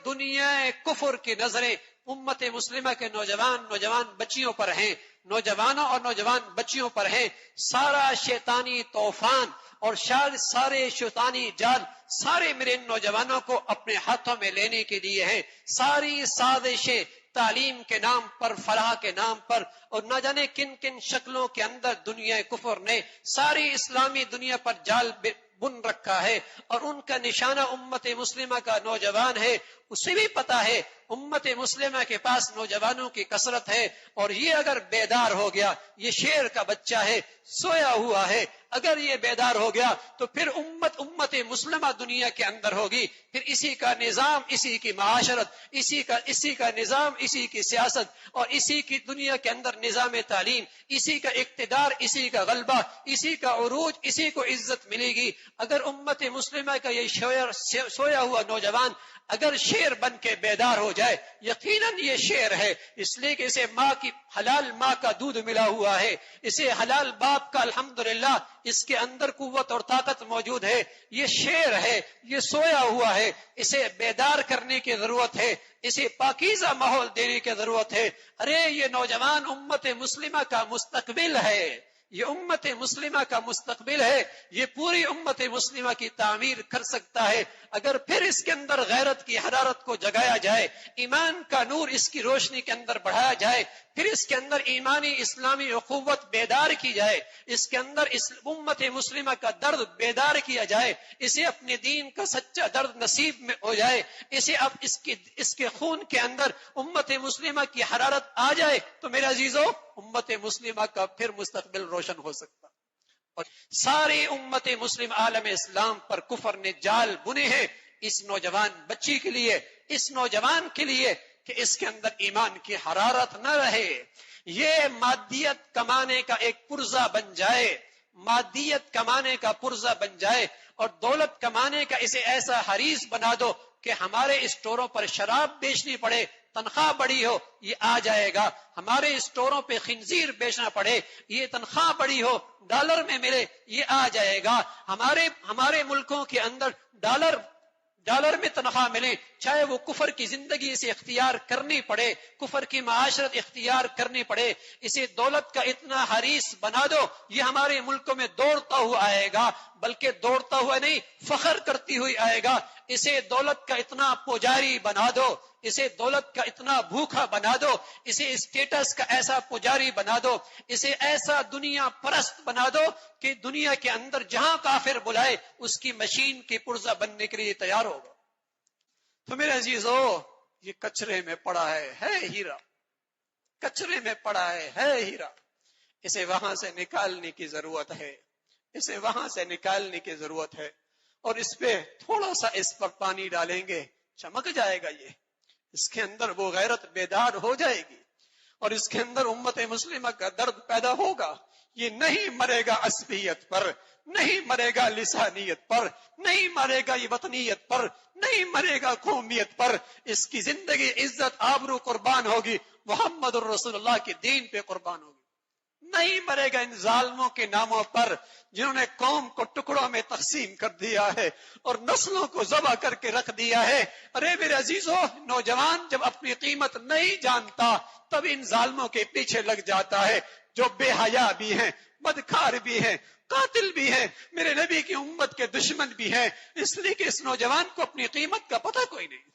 دنیا کفر کی نظریں امت مسلمہ کے نوجوان بچیوں پر ہیں، نوجوانوں اور نوجوان بچیوں پر ہیں۔ سارا شیطانی طوفان اور سارے شیطانی جال سارے میرے نوجوانوں کو اپنے ہاتھوں میں لینے کے لیے ہیں۔ ساری سازشیں تعلیم کے نام پر، فلاح کے نام پر، اور نہ جانے کن کن شکلوں کے اندر دنیا کفر نے ساری اسلامی دنیا پر جال بن رکھا ہے، اور ان کا نشانہ امت مسلمہ کا نوجوان ہے۔ اسے بھی پتا ہے امت مسلمہ کے پاس نوجوانوں کی کثرت ہے، اور یہ اگر بیدار ہو گیا، یہ شیر کا بچہ ہے، سویا ہوا ہے، اگر یہ بیدار ہو گیا تو پھر امت مسلمہ دنیا کے اندر ہوگی، پھر اسی کا نظام، اسی کی معاشرت، اسی کا نظام، اسی کی سیاست، اور اسی کی دنیا کے اندر نظام تعلیم، اسی کا اقتدار، اسی کا غلبہ، اسی کا عروج، اسی کو عزت ملے گی۔ اگر امت مسلمہ کا یہ سویا ہوا نوجوان اگر شیر بن کے بیدار ہو جائے، یقیناً یہ شیر ہے، اس لیے کہ اسے حلال ماں کا دودھ ملا ہوا ہے، اسے حلال باپ کا الحمدللہ اس کے اندر قوت اور طاقت موجود ہے۔ یہ شیر ہے، یہ سویا ہوا ہے، اسے بیدار کرنے کی ضرورت ہے، اسے پاکیزہ ماحول دینے کی ضرورت ہے۔ ارے یہ نوجوان امت مسلمہ کا مستقبل ہے، یہ امت مسلمہ کا مستقبل ہے، یہ پوری امت مسلمہ کی تعمیر کر سکتا ہے اگر پھر اس کے اندر غیرت کی حرارت کو جگایا جائے، ایمان کا نور اس کی روشنی کے اندر بڑھایا جائے، پھر اس کے اندر ایمانی اسلامی اخوت بیدار کی جائے، اس کے اندر اس امت مسلمہ کا درد بیدار کیا جائے، اسے اپنے دین کا سچا درد نصیب میں ہو جائے، اسے اب اس کے خون کے اندر امت مسلمہ کی حرارت آ جائے، تو میرے عزیزو امت مسلمہ کا پھر مستقبل روشن ہو سکتا۔ اور ساری امت مسلم عالم اسلام پر کفر نے جال بنے ہیں اس نوجوان بچی کے لیے، اس نوجوان کے لیے کہ اس کے اندر ایمان کی حرارت نہ رہے، یہ مادیت کمانے کا ایک پرزہ بن جائے، مادیت کمانے کا پرزہ بن جائے، اور دولت کمانے کا اسے ایسا حریص بنا دو کہ ہمارے اسٹوروں پر شراب بیچنی پڑے، تنخواہ بڑی ہو، یہ آ جائے گا، ہمارے اسٹوروں پہ خنزیر بیچنا پڑے، یہ تنخواہ بڑی ہو، ڈالر میں ملے، یہ آ جائے گا، ہمارے ملکوں کے اندر ڈالر میں تنخواہ ملے، چاہے وہ کفر کی زندگی سے اختیار کرنی پڑے، کفر کی معاشرت اختیار کرنی پڑے، اسے دولت کا اتنا حریص بنا دو، یہ ہمارے ملکوں میں دوڑتا ہوا آئے گا، بلکہ دوڑتا ہوا نہیں، فخر کرتی ہوئی آئے گا، اسے دولت کا اتنا پجاری بنا دو، اسے دولت کا اتنا بھوکا بنا دو، اسے اسٹیٹس کا ایسا پجاری بنا دو، اسے ایسا دنیا پرست بنا دو کہ دنیا کے اندر جہاں کافر بلائے اس کی مشین کی پرزہ بننے کے لیے تیار ہوگا۔ تو میرے عزیزو یہ کچرے میں پڑا ہے ہیرا، کچرے میں پڑا ہے ہیرا، اسے وہاں سے نکالنے کی ضرورت ہے، اسے وہاں سے نکالنے کی ضرورت ہے، اور اس پہ تھوڑا سا اس پر پانی ڈالیں گے چمک جائے گا، یہ اس کے اندر وہ غیرت بیدار ہو جائے گی، اور اس کے اندر امت مسلمہ کا درد پیدا ہوگا۔ یہ نہیں مرے گا عصبیت پر، نہیں مرے گا لسانیت پر، نہیں مرے گا یہ وطنیت پر، نہیں مرے گا قومیت پر، اس کی زندگی عزت آبرو قربان ہوگی، محمد الرسول اللہ کے دین پہ قربان ہوگی، نہیں مرے گا ان ظالموں کے ناموں پر جنہوں نے قوم کو ٹکڑوں میں تقسیم کر دیا ہے اور نسلوں کو ذبح کر کے رکھ دیا ہے۔ ارے میرے عزیزو، نوجوان جب اپنی قیمت نہیں جانتا تب ان ظالموں کے پیچھے لگ جاتا ہے، جو بے حیا بھی ہیں، بدکار بھی ہیں، قاتل بھی ہیں، میرے نبی کی امت کے دشمن بھی ہیں، اس لیے کہ اس نوجوان کو اپنی قیمت کا پتہ کوئی نہیں۔